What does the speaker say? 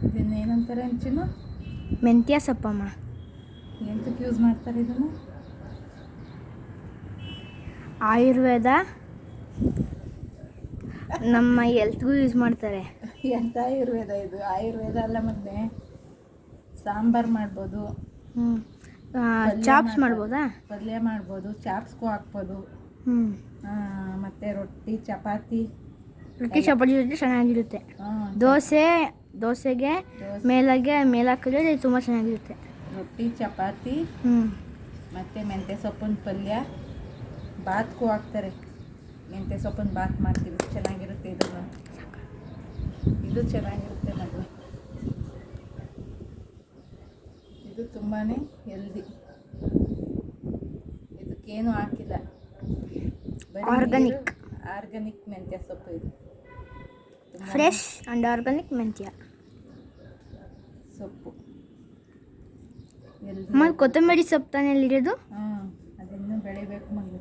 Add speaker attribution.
Speaker 1: ಇದನ್ನೇನಂತಾರೆ ಅಂಚಿನ?
Speaker 2: ಮೆಂತ್ಯ ಸೊಪ್ಪಮ್ಮ.
Speaker 1: ಎಂತಕ್ಕೆ ಯೂಸ್ ಮಾಡ್ತಾರೆ ಇದನ್ನು?
Speaker 2: ಆಯುರ್ವೇದ ನಮ್ಮ ಹೆಲ್ತ್ಗೂ ಯೂಸ್ ಮಾಡ್ತಾರೆ.
Speaker 1: ಎಂಥ ಆಯುರ್ವೇದ ಇದು? ಆಯುರ್ವೇದ ಅಲ್ಲ ಮತ್ತೆ. ಸಾಂಬಾರು ಮಾಡ್ಬೋದು,
Speaker 2: ಚಾಪ್ಸ್ ಮಾಡ್ಬೋದಾ?
Speaker 1: ಪಲ್ಯ ಮಾಡ್ಬೋದು, ಚಾಪ್ಸ್ಗೂ ಹಾಕ್ಬೋದು. ಮತ್ತು ರೊಟ್ಟಿ ಚಪಾತಿ
Speaker 2: ಜೊತೆ ಚೆನ್ನಾಗಿರುತ್ತೆ. ದೋಸೆಗೆ ಮೇಲಾಕಿದ್ರೆ ತುಂಬ ಚೆನ್ನಾಗಿರುತ್ತೆ.
Speaker 1: ರೊಟ್ಟಿ ಚಪಾತಿ ಮತ್ತು ಮೆಂತ್ಯ ಸೊಪ್ಪಿನ ಪಲ್ಯ, ಬಾತ್ಗೂ ಹಾಕ್ತಾರೆ. ಮೆಂತ್ಯ ಸೊಪ್ಪಿನ ಬಾತ್ ಮಾಡ್ತೀವಿ, ಚೆನ್ನಾಗಿರುತ್ತೆ. ಇದು ಚೆನ್ನಾಗಿರುತ್ತೆ ಮಗು. ಇದು ತುಂಬಾ ಹೆಲ್ದಿ. ಇದಕ್ಕೇನು ಹಾಕಿಲ್ಲ, ಆರ್ಗಾನಿಕ್ ಮೆಂತ್ಯ ಸೊಪ್ಪು. ಇದು
Speaker 2: ಫ್ರೆಶ್ ಆ್ಯಂಡ್ ಆರ್ಗಾನಿಕ್ ಮೆಂತ್ಯ
Speaker 1: ಸೊಪ್ಪು.
Speaker 2: ಕೊತ್ತಂಬರಿ ಸೊಪ್ಪು ತಾನೇ ಇರೋದು?
Speaker 1: ಅದನ್ನು ಬೆಳಿಬೇಕು ಮಗು.